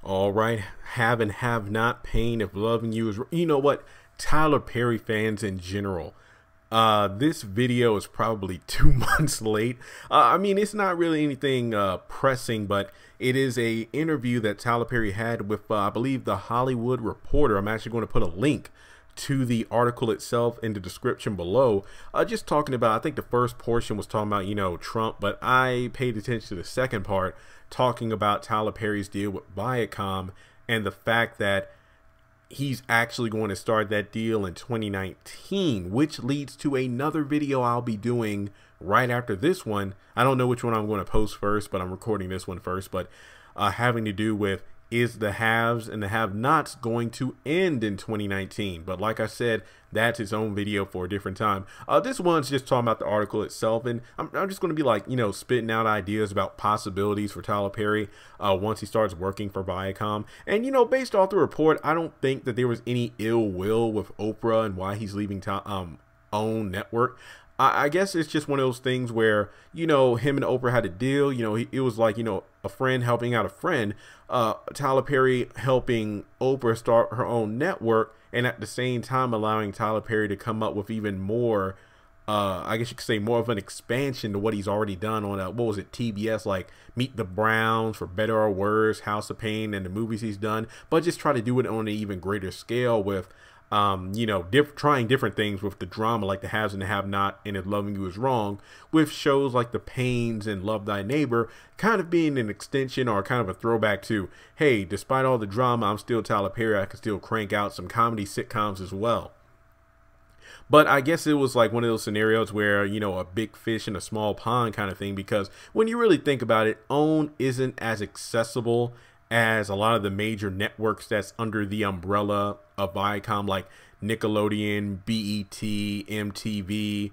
All right, have and have not pain if loving you is, you know what, Tyler Perry fans in general. This video is probably 2 months late. I mean, it's not really anything pressing, but it is a interview that Tyler Perry had with, I believe, the Hollywood Reporter. I'm actually going to put a link to the article itself in the description below. Just talking about, I think the first portion was talking about, Trump, but I paid attention to the second part, talking about Tyler Perry's deal with Viacom and the fact that he's actually going to start that deal in 2019, which leads to another video I'll be doing right after this one. I don't know which one I'm going to post first, but I'm recording this one first, but having to do with, is the haves and the have-nots going to end in 2019? But like I said, that's its own video for a different time. This one's just talking about the article itself, and I'm just going to be like, spitting out ideas about possibilities for Tyler Perry once he starts working for Viacom. And, based off the report, I don't think that there was any ill will with Oprah and why he's leaving OWN network. I guess it's just one of those things where, him and Oprah had a deal. It was like, a friend helping out a friend. Tyler Perry helping Oprah start her own network, and at the same time allowing Tyler Perry to come up with even more, I guess you could say, more of an expansion to what he's already done on, what was it, TBS, like Meet the Browns, For Better or Worse, House of Pain, and the movies he's done, but just try to do it on an even greater scale with, trying different things with the drama, like the haves and the have not, and If Loving You Is Wrong, with shows like The Pains and Love Thy Neighbor kind of being an extension or kind of a throwback to, hey, despite all the drama, I'm still Tyler Perry, I can still crank out some comedy sitcoms as well. But I guess it was like one of those scenarios where, a big fish in a small pond kind of thing, because when you really think about it, OWN isn't as accessible as a lot of the major networks that's under the umbrella of Viacom, like Nickelodeon, BET, MTV,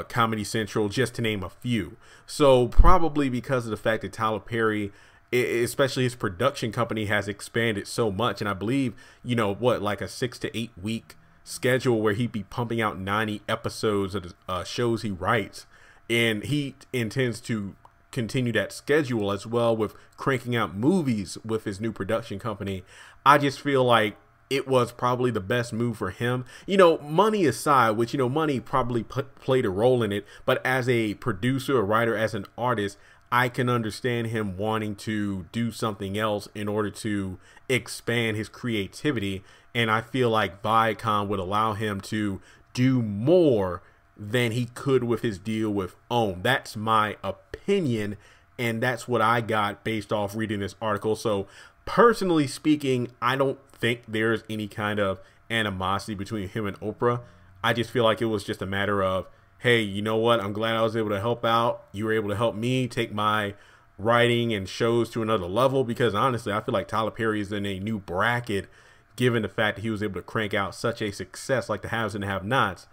Comedy Central, just to name a few. So probably because of the fact that Tyler Perry, especially his production company, has expanded so much, and I believe, like a 6 to 8 week schedule where he'd be pumping out 90 episodes of the shows he writes, and he intends to continue that schedule as well with cranking out movies with his new production company. I just feel like it was probably the best move for him. Money aside, which, money probably played a role in it, but as a producer, a writer, as an artist, I can understand him wanting to do something else in order to expand his creativity. And I feel like Viacom would allow him to do more than he could with his deal with OWN. That's my opinion, and that's what I got based off reading this article. So personally speaking, I don't think there's any kind of animosity between him and Oprah. I just feel like it was just a matter of, hey, you know what? I'm glad I was able to help out. You were able to help me take my writing and shows to another level, because honestly, I feel like Tyler Perry is in a new bracket given the fact that he was able to crank out such a success like the haves and the have-nots.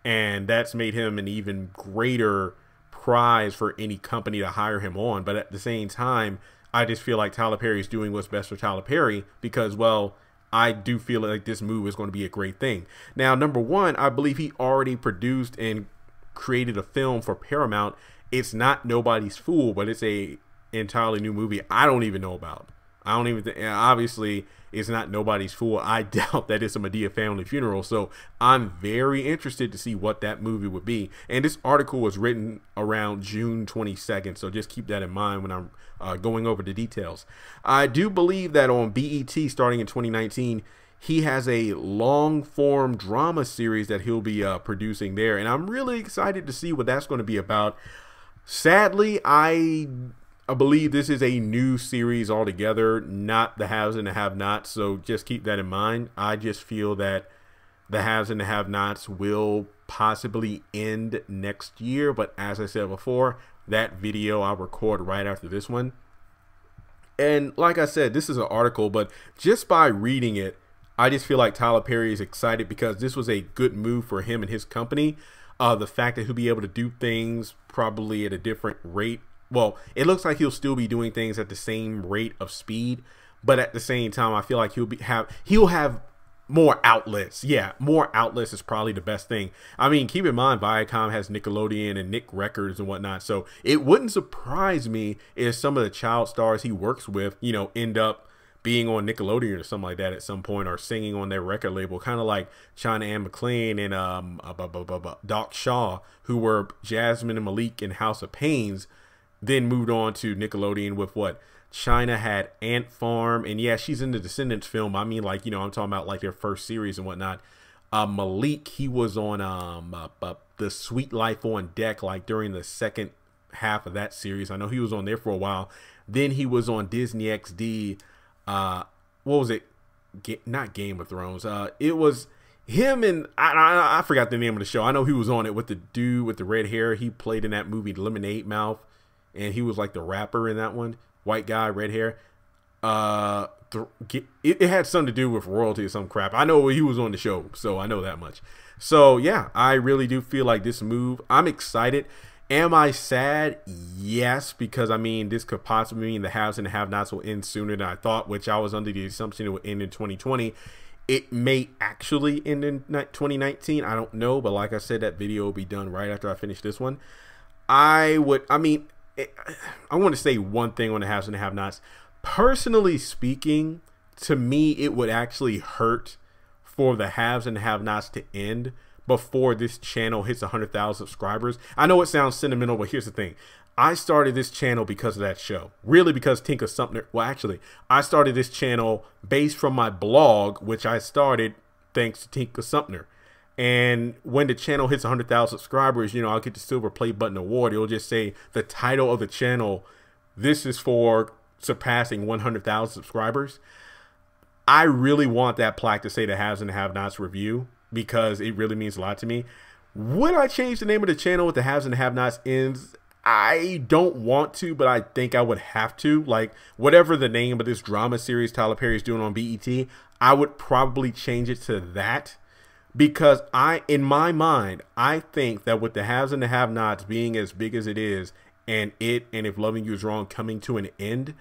And that's made him an even greater prize for any company to hire him on. But at the same time, I just feel like Tyler Perry is doing what's best for Tyler Perry, because, well, I do feel like this move is going to be a great thing. Now, number one, I believe he already produced and created a film for Paramount. It's not Nobody's Fool, but it's a entirely new movie I don't even know about. I don't even think, obviously, it's not Nobody's Fool. I doubt that it's a Madea family funeral. So I'm very interested to see what that movie would be. And this article was written around June 22nd. So just keep that in mind when I'm going over the details. I do believe that on BET starting in 2019, he has a long form drama series that he'll be producing there. And I'm really excited to see what that's going to be about. Sadly, I believe this is a new series altogether, not the haves and the have-nots, so just keep that in mind. I just feel that the haves and the have-nots will possibly end next year, but as I said before, that video I'll record right after this one. And like I said, this is an article, but just by reading it, I just feel like Tyler Perry is excited because this was a good move for him and his company. The fact that he'll be able to do things probably at a different rate. Well, it looks like he'll still be doing things at the same rate of speed, but at the same time, I feel like he'll have more outlets. Yeah, more outlets is probably the best thing. I mean, keep in mind, Viacom has Nickelodeon and Nick Records and whatnot, so it wouldn't surprise me if some of the child stars he works with, end up being on Nickelodeon or something like that at some point, or singing on their record label, kind of like China Ann McClain and Doc Shaw, who were Jasmine and Malik in House of Pains, then moved on to Nickelodeon with what China had Ant Farm, and yeah, she's in the Descendants film. I mean, like, you know, I'm talking about like their first series and whatnot. Malik, he was on The Sweet Life on Deck, like during the second half of that series. I know he was on there for a while. Then he was on Disney XD. What was it? Not Game of Thrones. It was him and I forgot the name of the show. I know he was on it with the dude with the red hair. He played in that movie Lemonade Mouth, and he was like the rapper in that one. White guy, red hair. It had something to do with royalty or some crap. I know he was on the show, so I know that much. So yeah, I really do feel like this move, I'm excited. Am I sad? Yes, because I mean, this could possibly mean the haves and the have-nots will end sooner than I thought, which I was under the assumption it would end in 2020. It may actually end in 2019. I don't know, but like I said, that video will be done right after I finish this one. I want to say one thing on the haves and the have-nots. Personally speaking, to me, it would actually hurt for the haves and the have-nots to end before this channel hits 100,000 subscribers. I know it sounds sentimental, but here's the thing. I started this channel because of that show. Really, because Tinka Sumner. Well, actually, I started this channel based from my blog, which I started thanks to Tinka Sumner. And when the channel hits 100,000 subscribers, you know, I'll get the Silver Play Button Award. It'll just say the title of the channel, this is for surpassing 100,000 subscribers. I really want that plaque to say the haves and the have-nots review, because it really means a lot to me. Would I change the name of the channel with the haves and the have-nots ends? I don't want to, but I think I would have to. Like, whatever the name of this drama series Tyler Perry is doing on BET, I would probably change it to that, because in my mind, I think that with the haves and the have-nots being as big as it is, and If Loving You Is Wrong coming to an end,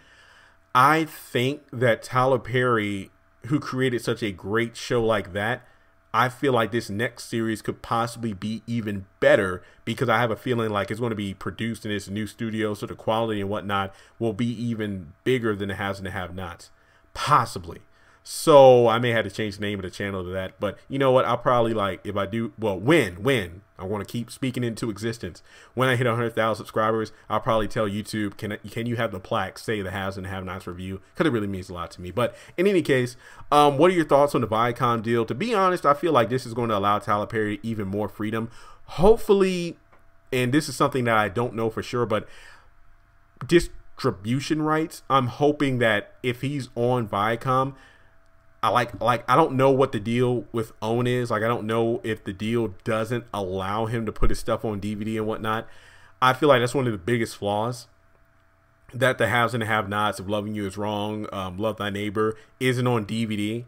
I think that Tyler Perry, who created such a great show like that, I feel like this next series could possibly be even better, because I have a feeling like it's going to be produced in this new studio, so the quality and whatnot will be even bigger than the haves and the have-nots. Possibly. So I may have to change the name of the channel to that. But you know what? I'll probably, like, if I do, well, when I want to keep speaking into existence, when I hit 100,000 subscribers, I'll probably tell YouTube, can you have the plaque say the haves and the have-nots review? Because it really means a lot to me. But in any case, what are your thoughts on the Viacom deal? To be honest, I feel like this is going to allow Tyler Perry even more freedom. Hopefully, and this is something that I don't know for sure, but distribution rights, I'm hoping that if he's on Viacom, I don't know what the deal with OWN is. Like, I don't know if the deal doesn't allow him to put his stuff on DVD and whatnot. I feel like that's one of the biggest flaws, that the haves and the have-nots of Loving You Is Wrong, Love Thy Neighbor isn't on DVD.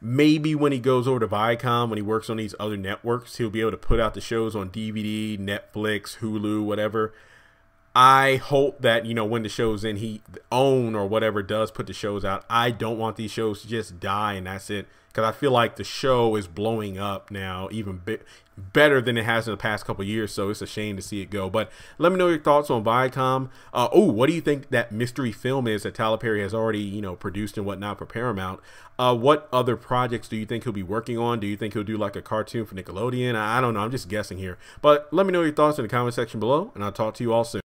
Maybe when he goes over to Viacom, when he works on these other networks, he'll be able to put out the shows on DVD, Netflix, Hulu, whatever. I hope that, you know, when the show's in, he OWN or whatever does put the shows out. I don't want these shows to just die and that's it, because I feel like the show is blowing up now even better than it has in the past couple years, so it's a shame to see it go. But let me know your thoughts on Viacom. What do you think that mystery film is that Tyler Perry has already, you know, produced and whatnot for Paramount? What other projects do you think he'll be working on? Do you think he'll do like a cartoon for Nickelodeon? I don't know. I'm just guessing here. But let me know your thoughts in the comment section below, and I'll talk to you all soon.